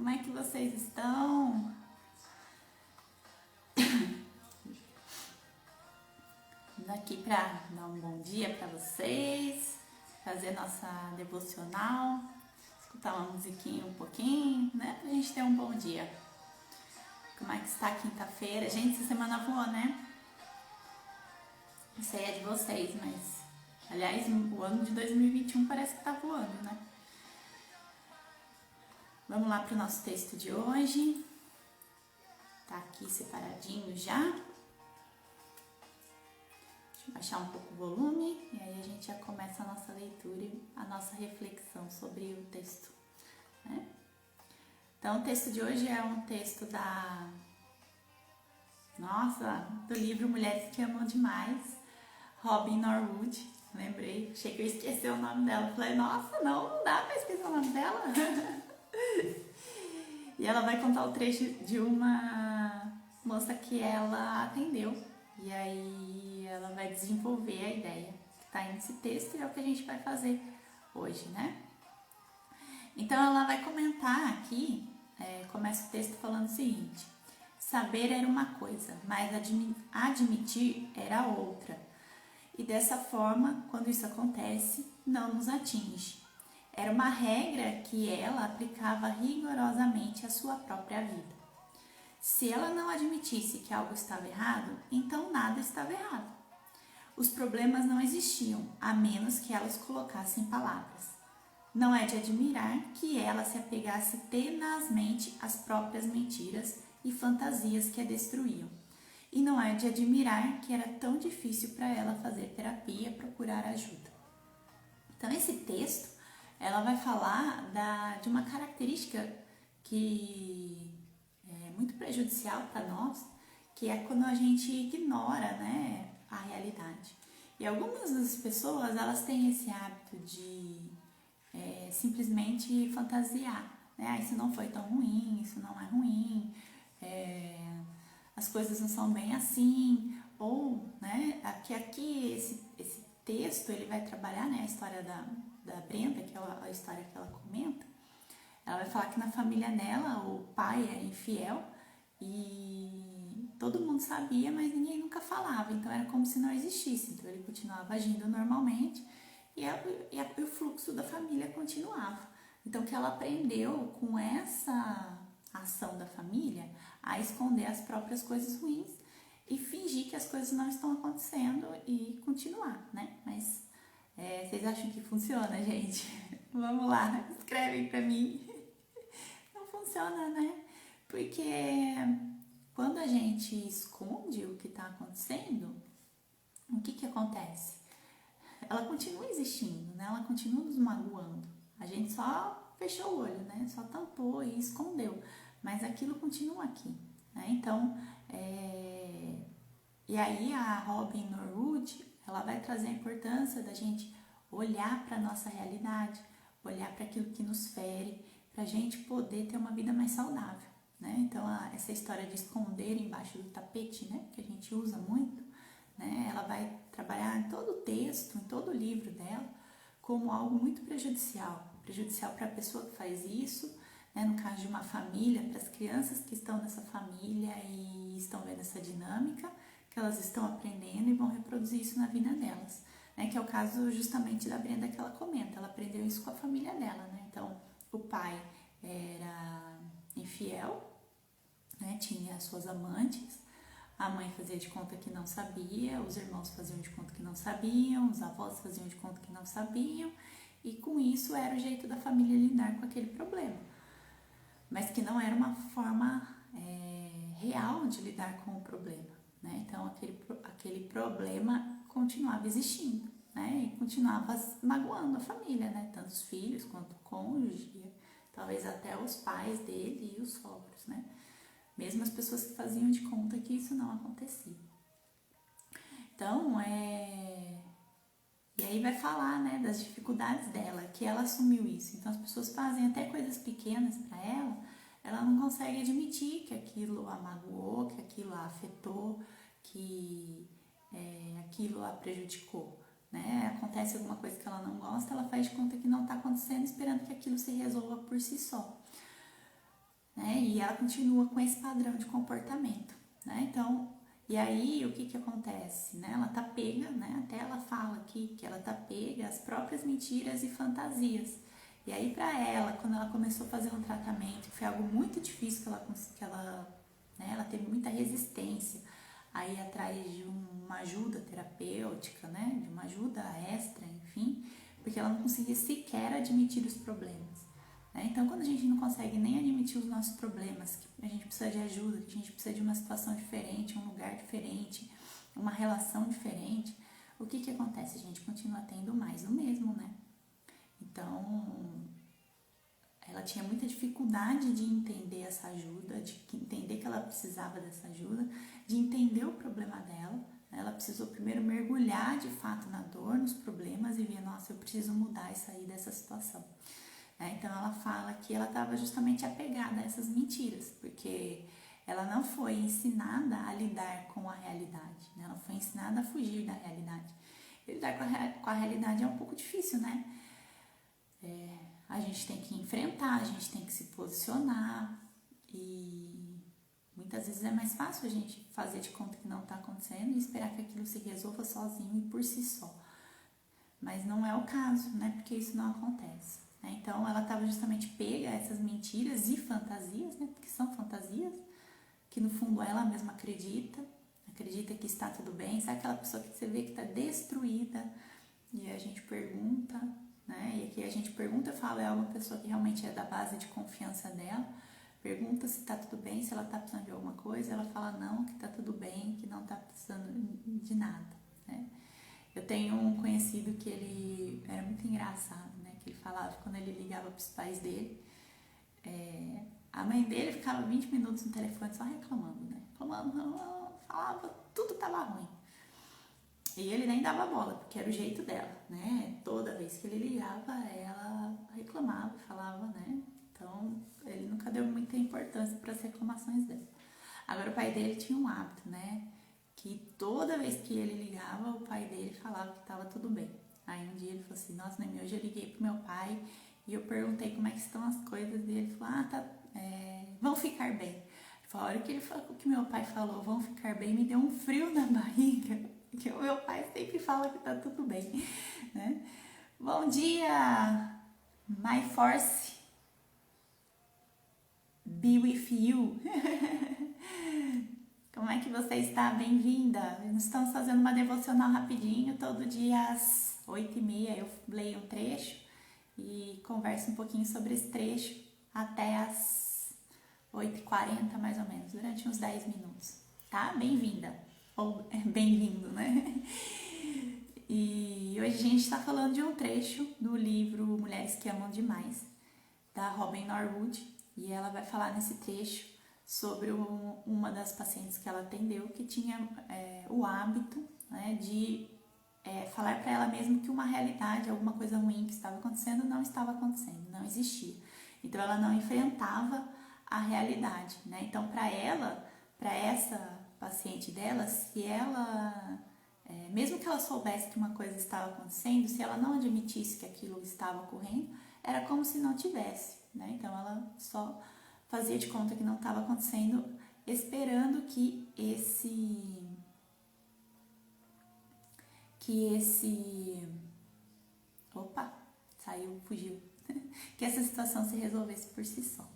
Como é que vocês estão? Vindo aqui para dar um bom dia para vocês, fazer nossa devocional, escutar uma musiquinha um pouquinho, né? Pra gente ter um bom dia. Como é que está a quinta-feira? Gente, essa semana voou, né? Não sei é de vocês, mas... Aliás, o ano de 2021 parece que tá voando, né? Vamos lá para o nosso texto de hoje. Tá aqui separadinho já. Deixa eu baixar um pouco o volume e aí a gente já começa a nossa leitura e a nossa reflexão sobre o texto, né? Então, o texto de hoje é um texto do livro Mulheres que Amam Demais, Robin Norwood. Lembrei, achei que eu esqueci o nome dela. Falei, nossa, não dá pra esquecer o nome dela. E ela vai contar o trecho de uma moça que ela atendeu. E aí ela vai desenvolver a ideia que está nesse texto e é o que a gente vai fazer hoje, né? Então ela vai comentar aqui, começa o texto falando o seguinte: saber era uma coisa, mas admitir era outra. E dessa forma, quando isso acontece, não nos atinge. Era uma regra que ela aplicava rigorosamente à sua própria vida. Se ela não admitisse que algo estava errado, então nada estava errado. Os problemas não existiam, a menos que ela os colocasse em palavras. Não é de admirar que ela se apegasse tenazmente às próprias mentiras e fantasias que a destruíam. E não é de admirar que era tão difícil para ela fazer terapia, procurar ajuda. Então, esse texto, ela vai falar de uma característica que é muito prejudicial para nós, que é quando a gente ignora, né, a realidade. E algumas das pessoas, elas têm esse hábito de simplesmente fantasiar, né? Isso não foi tão ruim, isso não é ruim, as coisas não são bem assim, ou, né, aqui esse texto, ele vai trabalhar, né, a história da Brenda, que é a história que ela comenta. Ela vai falar que na família dela o pai era infiel e todo mundo sabia, mas ninguém nunca falava, então era como se não existisse. Então ele continuava agindo normalmente e o fluxo da família continuava. Então que ela aprendeu com essa ação da família a esconder as próprias coisas ruins e fingir que as coisas não estão acontecendo e continuar, né? Mas vocês acham que funciona, gente? Vamos lá, escrevem pra mim. Não funciona, né? Porque quando a gente esconde o que está acontecendo, o que acontece? Ela continua existindo, né? Ela continua nos magoando. A gente só fechou o olho, né? Só tampou e escondeu. Mas aquilo continua aqui, né? Então, e aí a Robin Norwood, ela vai trazer a importância da gente olhar para a nossa realidade, olhar para aquilo que nos fere, para a gente poder ter uma vida mais saudável, né? Então, essa história de esconder embaixo do tapete, né, que a gente usa muito, né, ela vai trabalhar em todo o texto, em todo o livro dela, como algo muito prejudicial para a pessoa que faz isso, né, no caso de uma família, para as crianças que estão nessa família e estão vendo essa dinâmica, que elas estão aprendendo e vão reproduzir isso na vida delas, né, que é o caso justamente da Brenda que ela comenta. Ela aprendeu isso com a família dela, né? Então, o pai era infiel, né, tinha suas amantes, a mãe fazia de conta que não sabia, os irmãos faziam de conta que não sabiam, os avós faziam de conta que não sabiam, e com isso era o jeito da família lidar com aquele problema, mas que não era uma forma real de lidar com o problema, né? Então aquele problema continuava existindo, né? E continuava magoando a família, né? Tanto os filhos quanto o cônjuge, talvez até os pais dele e os sogros, né? Mesmo as pessoas que faziam de conta que isso não acontecia. Então, e aí vai falar, né, das dificuldades dela, que ela assumiu isso. Então, as pessoas fazem até coisas pequenas para ela não consegue admitir que aquilo a magoou, que aquilo a afetou, que aquilo a prejudicou, né? Acontece alguma coisa que ela não gosta, ela faz de conta que não está acontecendo, esperando que aquilo se resolva por si só. né? E ela continua com esse padrão de comportamento, né? Então, e aí o que acontece, né? Ela tá pega, né? Até ela fala aqui que ela tá pega às próprias mentiras e fantasias. E aí para ela, quando ela começou a fazer um tratamento, foi algo muito difícil né? Ela teve muita resistência aí atrás de uma ajuda terapêutica, né? De uma ajuda extra, enfim, porque ela não conseguia sequer admitir os problemas. Então, quando a gente não consegue nem admitir os nossos problemas, que a gente precisa de ajuda, que a gente precisa de uma situação diferente, um lugar diferente, uma relação diferente, o que acontece? A gente continua tendo mais do mesmo, né? Então, ela tinha muita dificuldade de entender essa ajuda, de entender que ela precisava dessa ajuda, de entender o problema dela. Ela precisou primeiro mergulhar de fato na dor, nos problemas e ver, nossa, eu preciso mudar e sair dessa situação. Então ela fala que ela estava justamente apegada a essas mentiras, porque ela não foi ensinada a lidar com a realidade, né? Ela foi ensinada a fugir da realidade. E lidar com a realidade é um pouco difícil, né? A gente tem que enfrentar, a gente tem que se posicionar e muitas vezes é mais fácil a gente fazer de conta que não está acontecendo e esperar que aquilo se resolva sozinho e por si só. Mas não é o caso, né? Porque isso não acontece. Então ela estava justamente pega a essas mentiras e fantasias, né? Porque são fantasias, que no fundo ela mesma acredita que está tudo bem. Sabe aquela pessoa que você vê que está destruída e a gente pergunta, né? E aqui a gente pergunta, eu falo, é uma pessoa que realmente é da base de confiança dela. Pergunta se está tudo bem, se ela está precisando de alguma coisa. Ela fala não, que está tudo bem, que não está precisando de nada, né? Eu tenho um conhecido que ele era muito engraçado, né? Que ele falava que quando ele ligava para os pais dele, a mãe dele ficava 20 minutos no telefone só reclamando, né? Reclamando, falava, tudo estava ruim. E ele nem dava bola, porque era o jeito dela, né? Toda vez que ele ligava, ela reclamava, falava, né? Então, ele nunca deu muita importância para as reclamações dela. Agora, o pai dele tinha um hábito, né? Que toda vez que ele ligava, o pai dele falava que estava tudo bem. Aí um dia ele falou assim, nossa, Noemi, hoje eu liguei pro meu pai e eu perguntei como é que estão as coisas, e ele falou, vão ficar bem. A hora que ele falou, que meu pai falou, vão ficar bem, me deu um frio na barriga, porque o meu pai sempre fala que tá tudo bem, né? Bom dia, my force be with you. Como é que você está? Bem-vinda! Nós estamos fazendo uma devocional rapidinho, todo dia às 8h30 eu leio um trecho e converso um pouquinho sobre esse trecho até às 8h40 mais ou menos, durante uns 10 minutos, tá? Bem-vinda! Ou bem-vindo, né? E hoje a gente está falando de um trecho do livro Mulheres que Amam Demais, da Robin Norwood, e ela vai falar nesse trecho sobre uma das pacientes que ela atendeu que tinha o hábito, né, de falar para ela mesma que uma realidade, alguma coisa ruim que estava acontecendo, não estava acontecendo, não existia. Então ela não enfrentava a realidade, né? Então para essa paciente dela, se ela, mesmo que ela soubesse que uma coisa estava acontecendo, se ela não admitisse que aquilo estava ocorrendo, era como se não tivesse, né? Então ela só fazia de conta que não estava acontecendo, esperando que opa, saiu, fugiu, que essa situação se resolvesse por si só, tá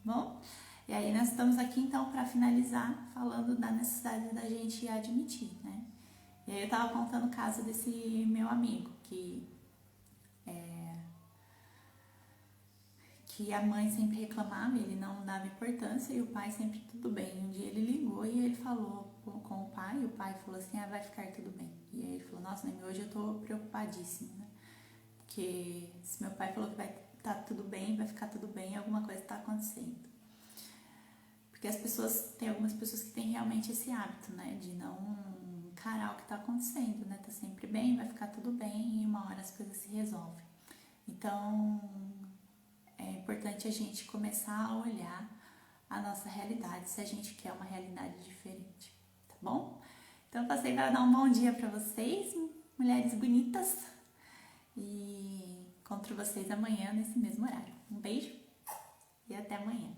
bom? E aí nós estamos aqui então para finalizar falando da necessidade da gente admitir, né? E aí eu tava contando o caso desse meu amigo que a mãe sempre reclamava, ele não dava importância e o pai sempre tudo bem. Um dia ele ligou e ele falou com o pai falou assim, vai ficar tudo bem. E aí ele falou, nossa, Noemi, hoje eu tô preocupadíssimo, né? Porque se meu pai falou que vai estar tudo bem, vai ficar tudo bem, alguma coisa está acontecendo. Porque tem algumas pessoas que têm realmente esse hábito, né? De não encarar o que está acontecendo, né? Tá sempre bem, vai ficar tudo bem e uma hora as coisas se resolvem. Então, é importante a gente começar a olhar a nossa realidade, se a gente quer uma realidade diferente, tá bom? Então, eu passei para dar um bom dia para vocês, mulheres bonitas, e encontro vocês amanhã nesse mesmo horário. Um beijo e até amanhã.